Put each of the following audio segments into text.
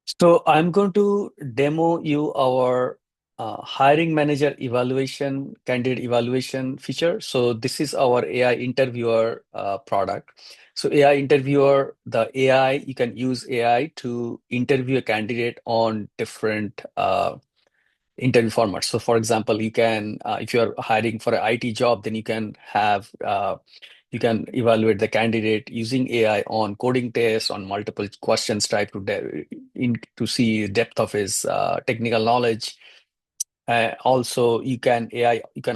So I'm going to demo you our hiring manager evaluation, candidate evaluation feature. So this is our AI interviewer product. So AI interviewer, the AI, you can use AI to interview a candidate on different interview formats. So for example, you can, if you're hiring for an IT job, then you can have you can evaluate the candidate using AI on coding tests, on multiple questions type to see depth of his technical knowledge. Also, you can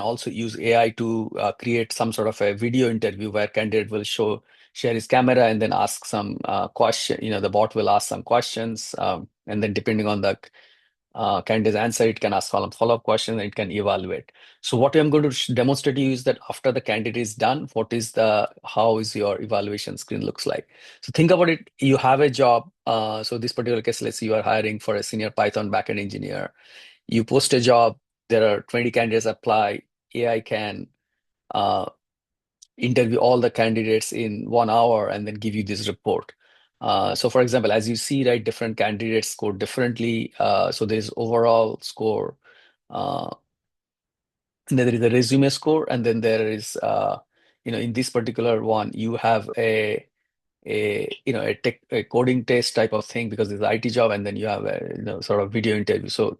also use AI to create some sort of a video interview where candidate will share his camera and then ask some question. The bot will ask some questions, and then depending on the candidate's answer, it can ask follow-up questions, and it can evaluate. So what I'm going to demonstrate to you is that after the candidate is done, how is your evaluation screen looks like. So think about it. You have a job. So this particular case, let's say you are hiring for a senior Python backend engineer. You post a job. There are 20 candidates apply. AI can uh, interview all the candidates in 1 hour and then give you this report. So for example, as you see, right, different candidates score differently. So there's overall score, uh, and then there is a resume score, and then there is, in this particular one, you have a coding test type of thing because it's an IT job, and then you have a sort of video interview. So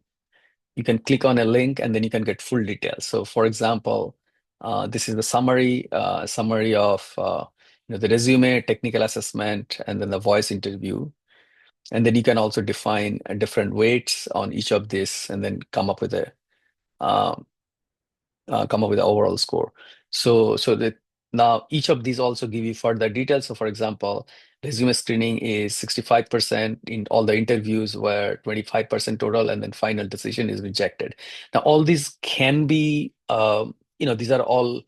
you can click on a link and then you can get full details. So for example, this is the summary of the resume, technical assessment, and then the voice interview. And then you can also define different weights on each of this and then um, come up with the overall score. So that now each of these also give you further details. So for example, resume screening is 65% in all the interviews were 25% total, and then final decision is rejected. Now all these can be these are all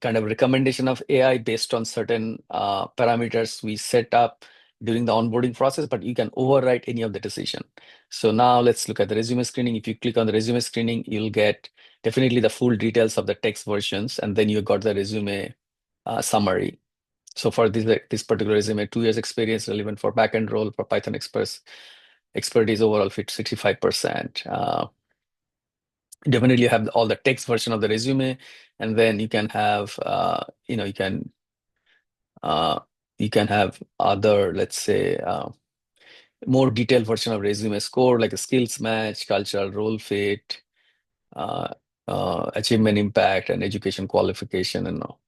kind of recommendation of AI based on certain parameters we set up during the onboarding process, but you can overwrite any of the decision. So now let's look at the resume screening. If you click on the resume screening, you'll get definitely the full details of the text versions, and then you got the resume summary. So for this particular resume, 2 years experience relevant for backend role for Python experts, expertise overall fit 65%. Definitely you have all the text version of the resume, and then you can have uh, you can have other, let's say, more detailed version of resume score like a skills match, cultural role fit, uh, achievement impact, and education qualification and all.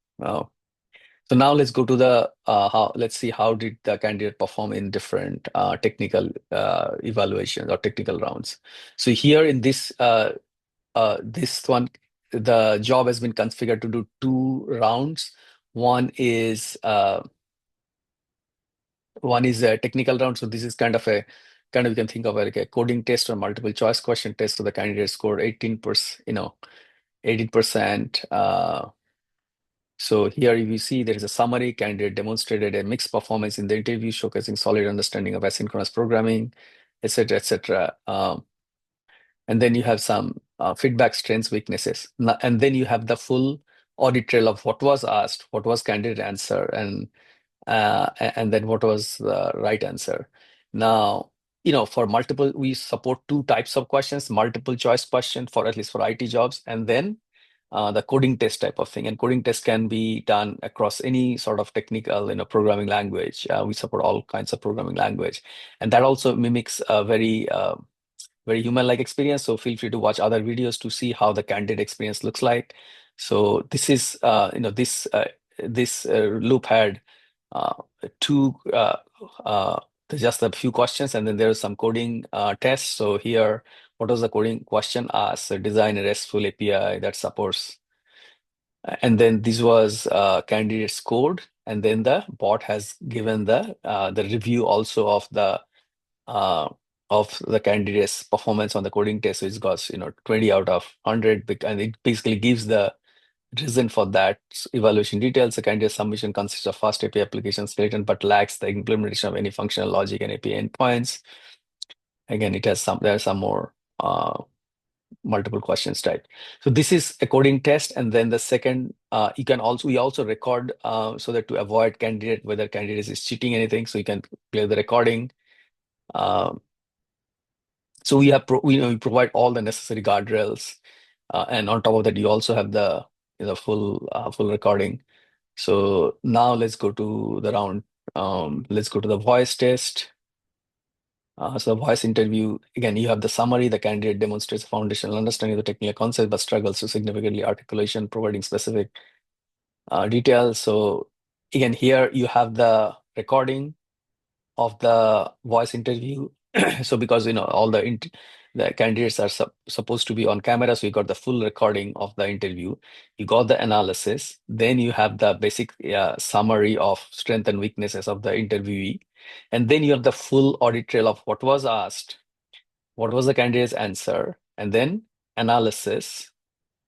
So now let's go to the how. Let's see how did the candidate perform in different technical evaluations or technical rounds. So here in this one, the job has been configured to do 2 rounds. One is uh, one is a technical round. So this is kind of you can think of it like a coding test or multiple choice question test. So the candidate scored 18%, 18%. So here you see there is a summary. Candidate demonstrated a mixed performance in the interview, showcasing solid understanding of asynchronous programming, etc., etc. And then you have some feedback, strengths, weaknesses. And then you have the full audit trail of what was asked, what was candidate answer, and then what was the right answer. Now, for multiple, we support two types of questions: multiple choice question for at least for IT jobs, and then the coding test type of thing. And coding test can be done across any sort of technical, programming language. We support all kinds of programming language, and that also mimics a very human-like experience. So feel free to watch other videos to see how the candidate experience looks like. So this is, this loop had uh, two, just a few questions, and then there's some coding tests. So here, what was the coding question asked? So design a RESTful API that supports, and then this was candidate scored, and then the bot has given the review also uh, of the candidate's performance on the coding test. So it's got 20 out of 100, and it basically gives the reason for that evaluation details. The candidate submission consists of fast API application skeleton but lacks the implementation of any functional logic and API endpoints. Again, there are some more multiple questions type. So this is a coding test, and then the second, we also record so that to avoid whether candidate is cheating anything. So you can play the recording. So we provide all the necessary guardrails, and on top of that, you also have the full recording. So now let's go to the round. Let's go to the voice test. So the voice interview, again, you have the summary. The candidate demonstrates a foundational understanding of the technical concept, but struggles to significantly articulation, providing specific details. So again, here you have the recording of the voice interview. So because all the candidates are supposed to be on camera, so you got the full recording of the interview. You got the analysis. Then you have the basic summary of strength and weaknesses of the interviewee, and then you have the full audit trail of what was asked, what was the candidate's answer, and then analysis.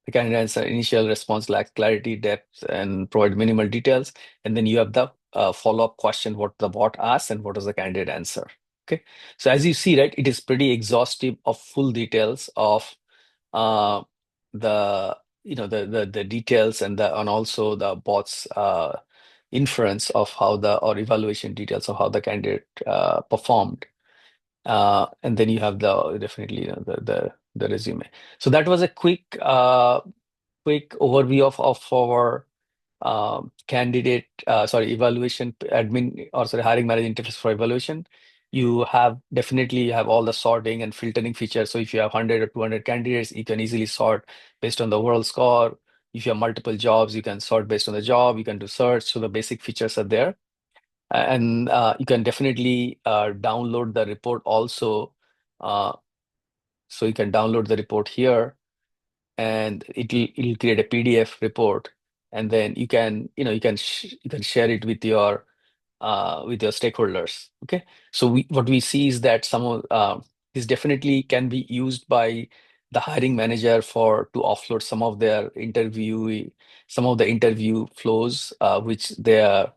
The candidate's initial response lacks clarity, depth, and provide minimal details. And then you have the follow-up question, what the bot asks and what does the candidate answer. Okay. So as you see, right, it is pretty exhaustive of full details of uh, the the details and also the bot's inference of how the or evaluation details of how the candidate performed. And then you have the definitely the resume. So that was a quick overview of our candidate, sorry, evaluation admin, or sorry, hiring manager interface for evaluation. You have definitely have all the sorting and filtering features. So if you have 100 or 200 candidates, you can easily sort based on the overall score. If you have multiple jobs, you can sort based on the job. You can do search. So the basic features are there. And you can definitely download the report also. Uh, so you can download the report here, and it'll create a PDF report, and then you can share it with your stakeholders. Okay, so what we see is that some of this definitely can be used by the hiring manager for to offload some of the interview flows, which and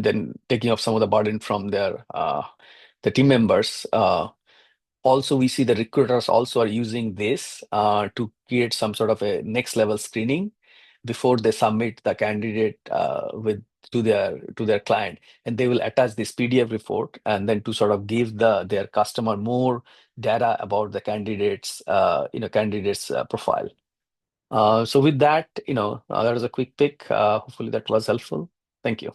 then taking off some of the burden from the team members. Also, we see the recruiters also are using this to create some sort of a next level screening before they submit the candidate with to their client, and they will attach this PDF report and then to sort of give their customer more data about the candidate's profile. So with that, that was a quick pick. Hopefully that was helpful. Thank you.